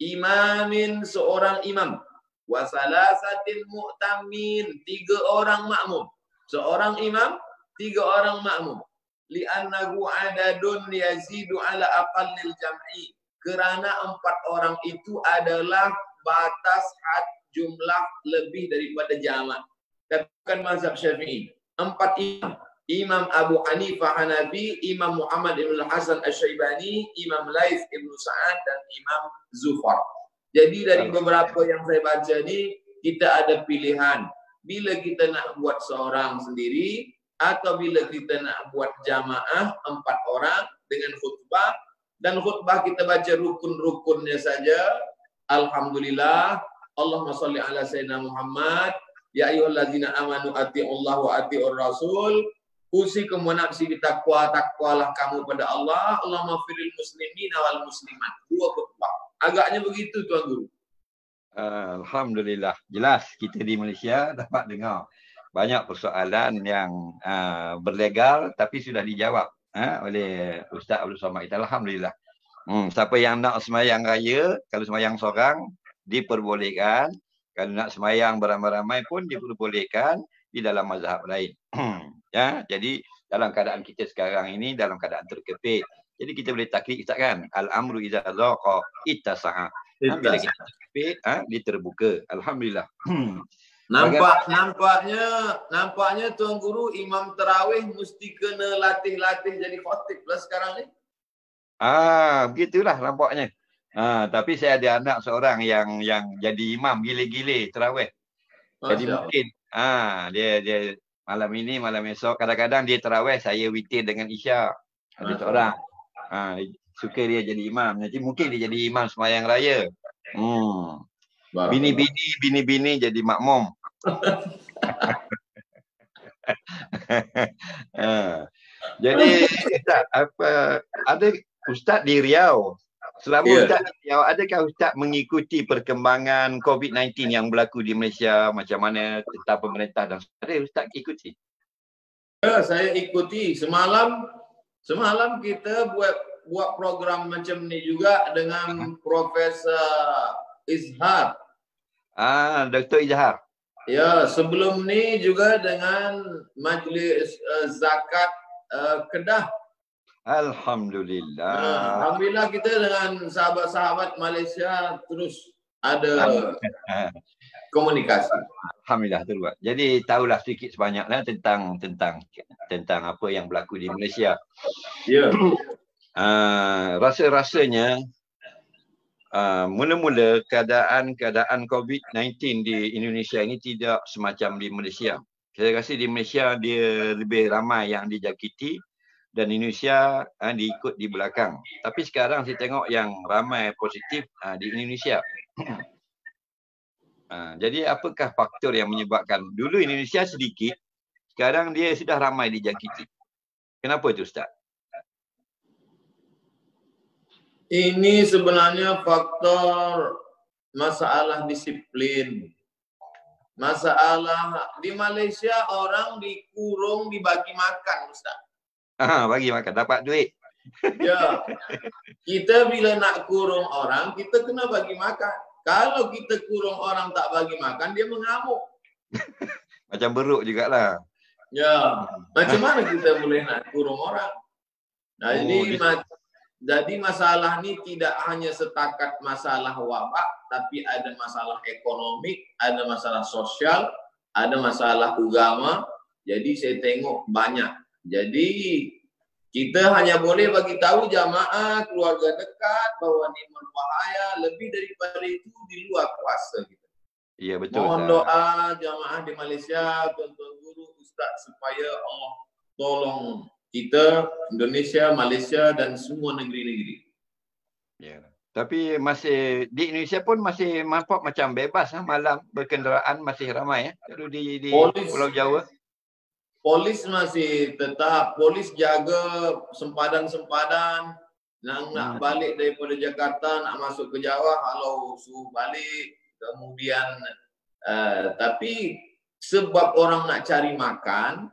Imamin, seorang imam. Wa salasatin mu'tamin, 3 orang makmum. Seorang imam, 3 orang makmum. Li'annahu adadun yazidu ala aqallil jam'i. Kerana 4 orang itu adalah batas had jumlah lebih daripada jamak. Katakan mazhab Syafi'i. 4 imam. Imam Abu Hanifah Hanafi, Imam Muhammad ibn Hasan Asy-Syaibani, Imam Laits ibn Sa'ad, dan Imam Zufar. Jadi dari beberapa yang saya baca ni, kita ada pilihan. Bila kita nak buat seorang sendiri, atau bila kita nak buat jamaah 4 orang dengan khutbah, dan khutbah kita baca rukun-rukunnya saja. Alhamdulillah. Allahumma salli ala sayyidina Muhammad. Ya ayyuhallazina amanu ati'ullah wa ati'ur rasul. Usikum wa nafsi bitaqwa, takwalah kamu pada Allah. Allahumma firil muslimina wal muslimat. 2 khutbah. Agaknya begitu Tuan Guru. Alhamdulillah. Jelas kita di Malaysia dapat dengar banyak persoalan yang berlegal tapi sudah dijawab oleh Ustaz Abdul Samad. Alhamdulillah. Siapa yang nak sembahyang raya, kalau sembahyang seorang diperbolehkan, kalau nak sembahyang beramai-ramai pun diperbolehkan di dalam mazhab lain. Ya, jadi dalam keadaan kita sekarang ini dalam keadaan terkepit, Jadi kita boleh taklid Ustaz kan. Al-amru idza dhaqa ittasa'a. Bila kita taklid, dia terbuka. Alhamdulillah. Nampaknya Tuan Guru imam tarawih mesti kena latih-latih jadi khotib lah sekarang ni. Begitulah nampaknya. Tapi saya ada anak seorang yang jadi imam gile-gile tarawih. Jadi mungkin dia malam ini, malam esok, kadang-kadang dia tarawih, saya witir dengan Isya. Ada seorang suka dia jadi imam. Nanti mungkin dia jadi imam sembahyang raya. Bini-bini jadi makmum. Jadi Ustaz, ada Ustaz di Riau. Selama Ustaz di Riau, adakah Ustaz mengikuti perkembangan COVID-19 yang berlaku di Malaysia, macam mana tentang pemerintah dan ada Ustaz ikuti? Ya, saya ikuti. Semalam kita buat program macam ni juga dengan Profesor Izhar. Dr. Izhar. Ya, sebelum ni juga dengan Majlis Zakat Kedah. Alhamdulillah. Alhamdulillah kita dengan sahabat-sahabat Malaysia terus ada komunikasi. Alhamdulillah tu. Jadi tahulah sedikit sebanyaklah tentang apa yang berlaku di Malaysia. Ya. Rasanya mula-mula keadaan COVID-19 di Indonesia ini tidak semacam di Malaysia. Saya rasa di Malaysia dia lebih ramai yang dijangkiti dan Indonesia diikut di belakang. Tapi sekarang saya tengok yang ramai positif di Indonesia. Jadi apakah faktor yang menyebabkan dulu Indonesia sedikit, sekarang dia sudah ramai dijangkiti? Kenapa itu Ustaz? Ini sebenarnya faktor masalah disiplin. Masalah di Malaysia orang dikurung dibagi makan, Ustaz. Bagi makan, dapat duit. Ya. Kita bila nak kurung orang, kita kena bagi makan. Kalau kita kurung orang tak bagi makan, dia mengamuk. Macam beruk jugalah. Ya. Macam mana kita boleh nak kurung orang? Jadi masalah ni tidak hanya setakat masalah wabak, tapi ada masalah ekonomi, ada masalah sosial, ada masalah agama. Jadi saya tengok banyak. Jadi kita hanya boleh bagi tahu jamaah, keluarga dekat bahawa ini berbahaya. Lebih daripada itu di luar kuasa kita. Iya betul. Mohon doa jamaah di Malaysia, tuan-tuan guru, ustaz supaya Allah tolong kita, Indonesia, Malaysia dan semua negeri-negeri. Ya. Tapi masih di Indonesia pun masih nampak macam bebas malam berkenderaan masih ramai kalau di Pulau Jawa. Polis masih tetap, polis jaga sempadan-sempadan nak balik daripada Jakarta nak masuk ke Jawa kalau suruh balik. Kemudian tapi sebab orang nak cari makan,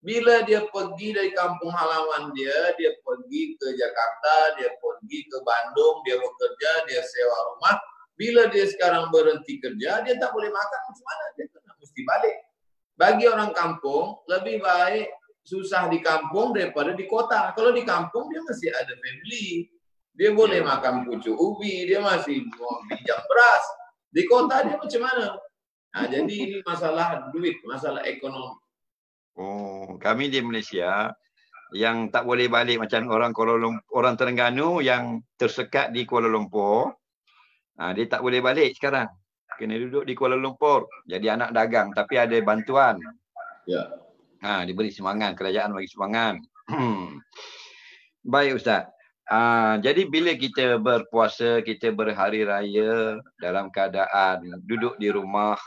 bila dia pergi dari kampung halaman dia pergi ke Jakarta, dia pergi ke Bandung, dia bekerja, dia sewa rumah. Bila dia sekarang berhenti kerja, dia tak boleh makan, macam mana? Dia kena mesti balik. Bagi orang kampung, lebih baik susah di kampung daripada di kota. Kalau di kampung, dia masih ada family. Dia boleh makan pucuk ubi, dia masih pinjam beras. Di kota dia macam mana? Jadi ini masalah duit, masalah ekonomi. Kami di Malaysia yang tak boleh balik macam orang orang Terengganu yang tersekat di Kuala Lumpur, dia tak boleh balik sekarang. Kena duduk di Kuala Lumpur. Jadi anak dagang tapi ada bantuan. Ya. Diberi semangat, kerajaan bagi semangat. Baik Ustaz. Jadi bila kita berpuasa, kita berhari raya dalam keadaan duduk di rumah,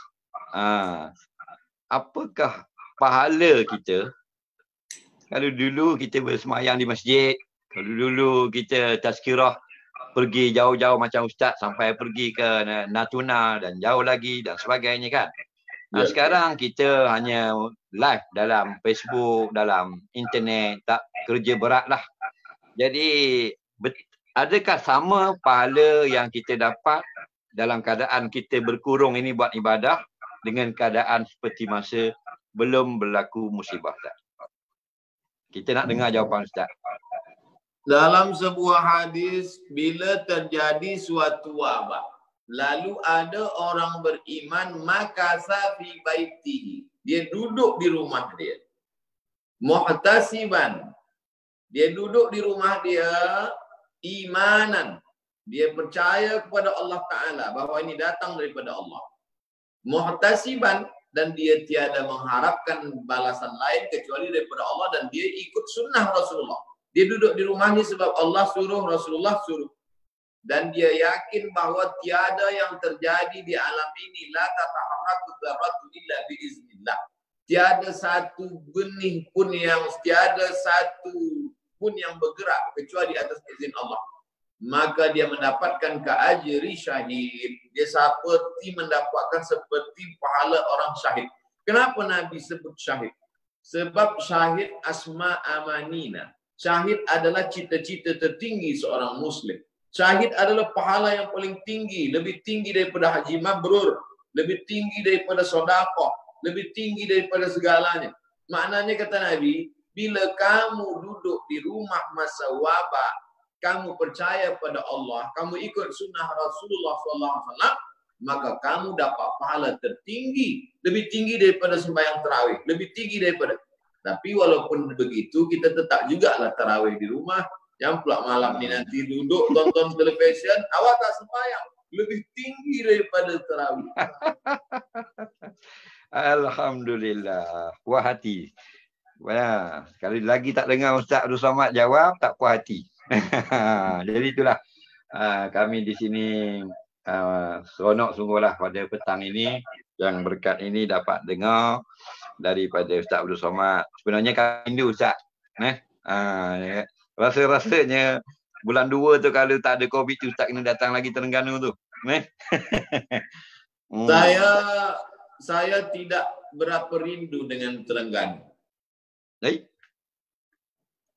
apakah pahala kita? Kalau dulu kita bersemayang di masjid, kalau dulu kita tazkirah pergi jauh-jauh macam Ustaz sampai pergi ke Natuna dan jauh lagi dan sebagainya kan. Sekarang kita hanya live dalam Facebook, dalam internet, tak kerja berat lah. Jadi adakah sama pahala yang kita dapat dalam keadaan kita berkurung ini buat ibadah dengan keadaan seperti masa belum berlaku musibah Ustaz? Kita nak dengar jawapan Ustaz. Dalam sebuah hadis, bila terjadi suatu wabak, lalu ada orang beriman, makasa fi baitihi. Dia duduk di rumah dia. Muhtasiban. Dia duduk di rumah dia, imanan. Dia percaya kepada Allah Ta'ala bahawa ini datang daripada Allah. Muhtasiban, dan dia tiada mengharapkan balasan lain kecuali daripada Allah, dan dia ikut sunnah Rasulullah. Dia duduk di rumahnya sebab Allah suruh, Rasulullah suruh. Dan dia yakin bahawa tiada yang terjadi di alam ini, la tataharraku dzarratu illa biiznillah. Tiada satu benih pun yang, tiada satu pun yang bergerak kecuali atas izin Allah. Maka dia mendapatkan keajri syahid. Dia seperti mendapatkan seperti pahala orang syahid. Kenapa Nabi sebut syahid? Sebab syahid asma amanina. Syahid adalah cita-cita tertinggi seorang Muslim. Syahid adalah pahala yang paling tinggi. Lebih tinggi daripada haji mabrur. Lebih tinggi daripada sedekah. Lebih tinggi daripada segalanya. Maknanya kata Nabi, bila kamu duduk di rumah masa wabak, kamu percaya pada Allah, kamu ikut sunnah Rasulullah SAW, maka kamu dapat pahala tertinggi. Lebih tinggi daripada sembahyang tarawih. Lebih tinggi daripada. Tapi walaupun begitu, kita tetap jugalah tarawih di rumah. Yang pula malam ni nanti duduk tonton televisyen, awak tak sembahyang. Lebih tinggi daripada tarawih. Alhamdulillah. Puas hati. Wah, sekali lagi tak dengar Ustaz Abdul Somad jawab, tak puas hati. Jadi itulah kami di sini seronok sungguhlah pada petang ini, yang berkat ini dapat dengar daripada Ustaz Abdul Somad. Sebenarnya kami rindu Ustaz. Rasa-rasanya bulan 2 tu kalau tak ada Covid tu Ustaz kena datang lagi Terengganu tu. Saya tidak berapa rindu dengan Terengganu.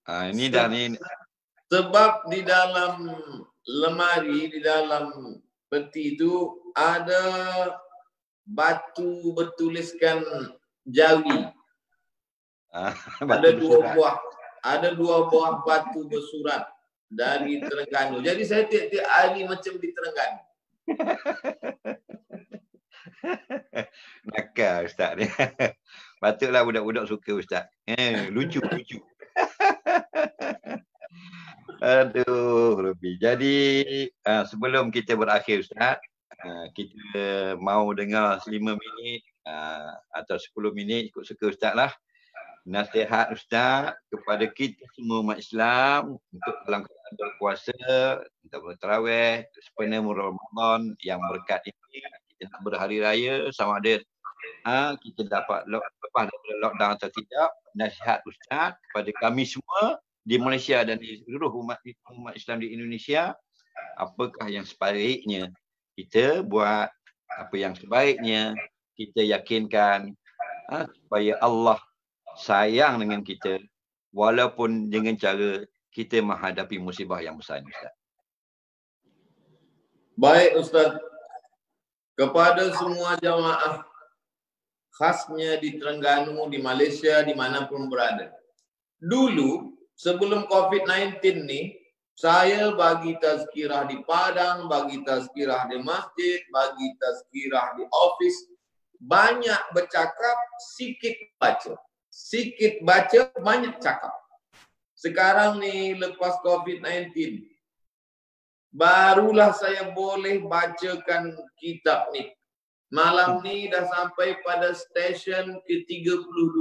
Ini dah ni. Sebab di dalam lemari, di dalam peti itu ada batu bertuliskan Jawi. Ada dua buah batu bersurat dari Terengganu. Jadi saya tiap-tiap hari macam di Terengganu. Nakal Ustaz ni. Patutlah budak-budak suka Ustaz. Lucu. Aduh, lebih. Jadi sebelum kita berakhir Ustaz, kita mau dengar 5 minit atau 10 minit, ikut suka Ustaz lah. Nasihat Ustaz kepada kita semua umat Islam untuk dalam keadaan berpuasa, untuk bertarawih, sempena Ramadan yang berkat ini, kita nak berhari raya sama ada kita dapat lepas daripada lockdown atau tidak. Nasihat Ustaz kepada kami semua di Malaysia dan di seluruh umat Islam di Indonesia, apakah yang sebaiknya kita buat, apa yang sebaiknya kita yakinkan supaya Allah sayang dengan kita walaupun dengan cara kita menghadapi musibah yang besar ini Ustaz. Baik Ustaz, kepada semua jamaah khasnya di Terengganu, di Malaysia, dimanapun berada. Dulu sebelum COVID-19 ni, saya bagi tazkirah di Padang, bagi tazkirah di masjid, bagi tazkirah di office. Banyak bercakap, sikit baca. Sikit baca, banyak cakap. Sekarang ni lepas COVID-19, barulah saya boleh bacakan kitab ni. Malam ni dah sampai pada stesen ke-32.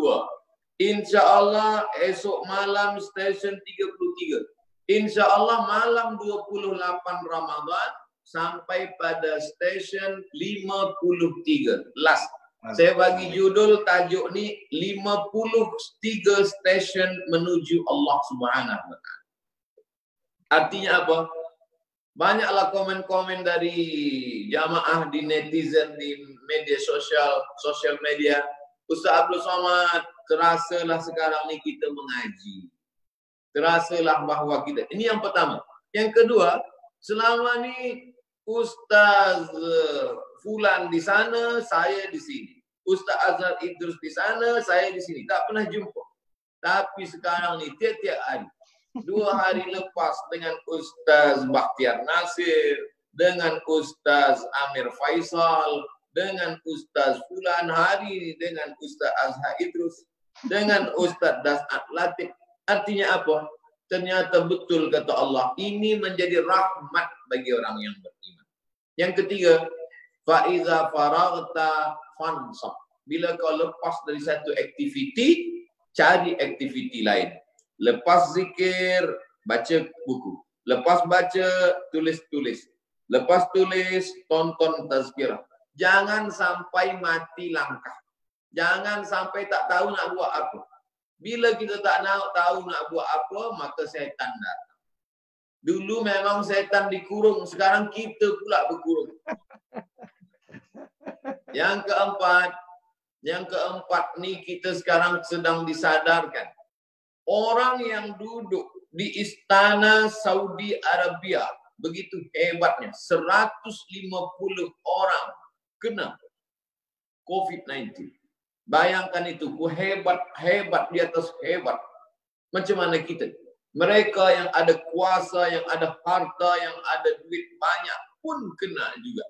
InsyaAllah esok malam stesen 33. InsyaAllah malam 28 Ramadan sampai pada stesen 53. Last. Saya bagi judul tajuk ni 53 stesen menuju Allah Subhanahu wa Ta'ala. Artinya apa? Banyaklah komen-komen dari jamaah di netizen, di media sosial media. Ustaz Abdul Somad, terasalah sekarang ni kita mengaji. Terasalah bahawa kita, ini yang pertama. Yang kedua, selama ni Ustaz Fulan di sana, saya di sini. Ustaz Azhar Idrus di sana, saya di sini. Tak pernah jumpa. Tapi sekarang ni tiap-tiap hari 2 hari lepas dengan Ustaz Bakhtiar Nasir, dengan Ustaz Amir Faisal, dengan Ustaz Fulan, hari dengan Ustaz Azhar Idrus, dengan Ustaz Das'at Latif. Artinya apa? Ternyata betul kata Allah, ini menjadi rahmat bagi orang yang beriman. Yang ketiga, fa'iza faraghta fansab. Bila kau lepas dari satu aktiviti, cari aktiviti lain. Lepas zikir, baca buku. Lepas baca, tulis-tulis. Lepas tulis, tonton tazkirah. Jangan sampai mati langkah. Jangan sampai tak tahu nak buat apa. Bila kita tak tahu nak buat apa, maka setan datang. Dulu memang setan dikurung, sekarang kita pula berkurung. Yang keempat ni kita sekarang sedang disadarkan. Orang yang duduk di istana Saudi Arabia, begitu hebatnya, 150 orang kena COVID-19. Bayangkan itu, hebat di atas hebat. Macam mana kita? Mereka yang ada kuasa, yang ada harta, yang ada duit banyak pun kena juga.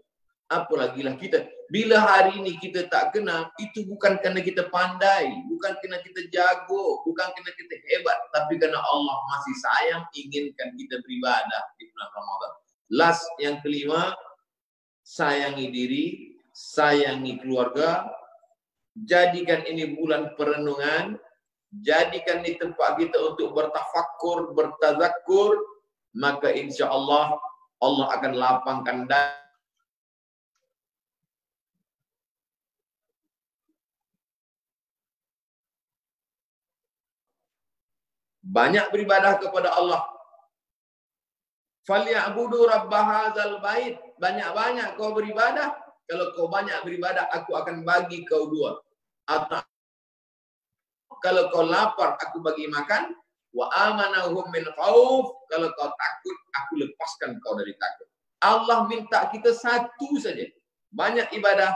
Apalagilah kita. Bila hari ini kita tak kena, itu bukan kerana kita pandai, bukan kerana kita jago, bukan kerana kita hebat, tapi kerana Allah masih sayang, inginkan kita beribadah di bulan Ramadan. Last, yang kelima, sayangi diri, sayangi keluarga. Jadikan ini bulan perenungan. Jadikan ini tempat kita untuk bertafakkur, bertazakkur. Maka insya Allah, Allah akan lapangkan dada. Banyak beribadah kepada Allah. Falyabudu rabb hadzal bait. Banyak-banyak kau beribadah. Kalau kau banyak beribadah, aku akan bagi kau 2. Atau kalau kau lapar, aku bagi makan. Wa amanahum min khauf. Kalau kau takut, aku lepaskan kau dari takut. Allah minta kita satu saja. Banyak ibadah.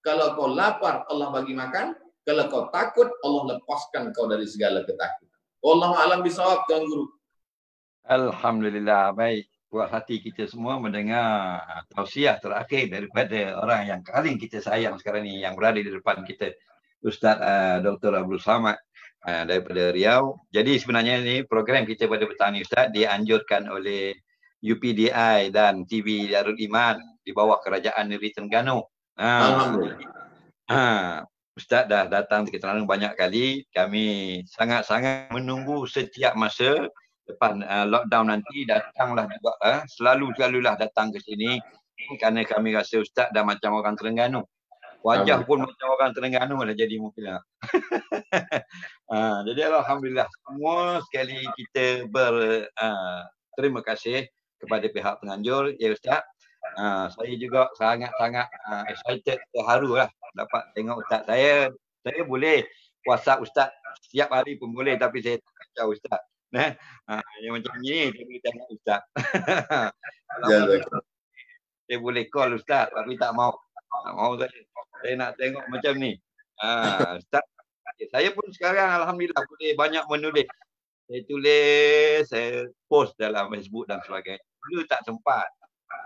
Kalau kau lapar, Allah bagi makan. Kalau kau takut, Allah lepaskan kau dari segala ketakutan. Wallahu a'lam bishawab, Tuan Guru. Alhamdulillah, baik. Puas hati kita semua mendengar tausiah terakhir daripada orang yang paling kita sayang sekarang ni, yang berada di depan kita, Ustaz Dr. Abdul Samad daripada Riau. Jadi sebenarnya ni program kita pada petang ni, Ustaz, dianjurkan oleh UPDI dan TV Darul Iman di bawah Kerajaan Negeri Terengganu. Ustaz dah datang terlalu banyak kali. Kami sangat-sangat menunggu setiap masa. Lepas lockdown nanti, datanglah juga. Selalulah datang ke sini. Kerana kami rasa Ustaz dah macam orang Terengganu. Wajah pun macam orang Terengganu dah jadi mungkin. Jadi Alhamdulillah. Semua sekali kita terima kasih kepada pihak penganjur. Ya Ustaz. Saya juga sangat-sangat excited, terharu lah dapat tengok Ustaz. Saya boleh WhatsApp Ustaz setiap hari pun boleh, tapi saya tak kacau Ustaz. Yang macam ni saya boleh tengok Ustaz. Saya boleh call Ustaz, tapi tak mau saya nak tengok macam ni. Ustaz, saya pun sekarang Alhamdulillah boleh banyak menulis. Saya tulis, saya post dalam Facebook dan sebagainya. Dulu tak sempat.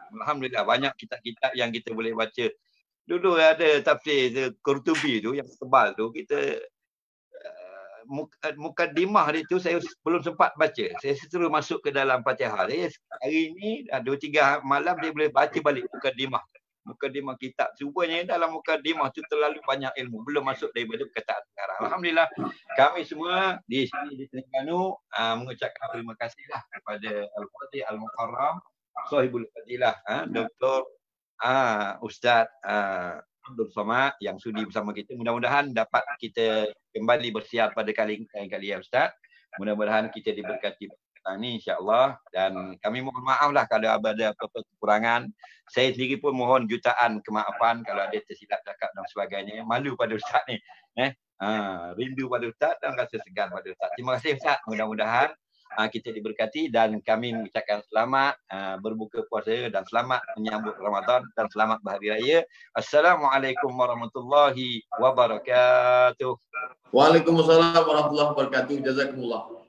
Alhamdulillah banyak kitab-kitab yang kita boleh baca. Dulu ada tafsir Qurtubi tu yang tebal tu, kita mukadimah dia tu saya belum sempat baca. Saya terus masuk ke dalam Fatihah. Saya hari ni 2-3 malam saya boleh baca balik mukadimah kitab. Rupanya dalam mukadimah tu terlalu banyak ilmu, belum masuk daripada perkataan sekarang. Alhamdulillah kami semua di sini di Terengganu mengucapkan terima kasihlah kepada Al-Fatih Al-Mukarram Sahibul Fadilah Dr. Ustaz Abdul Samad yang sudi bersama kita. Mudah-mudahan dapat kita kembali bersiar pada kali ya Ustaz. Mudah-mudahan kita diberkati petang ni insya-Allah, dan kami mohon maaf lah kalau ada apa-apa kekurangan. Saya sendiri pun mohon jutaan kemaafan kalau ada tersilap cakap dan sebagainya. Malu pada Ustaz ni. Rindu pada Ustaz dan rasa segan pada Ustaz. Terima kasih Ustaz. Mudah-mudahan kita diberkati dan kami mengucapkan selamat berbuka puasa dan selamat menyambut Ramadan dan selamat berhari raya. Assalamualaikum warahmatullahi wabarakatuh. Waalaikumsalam warahmatullahi wabarakatuh. Jazakumullah.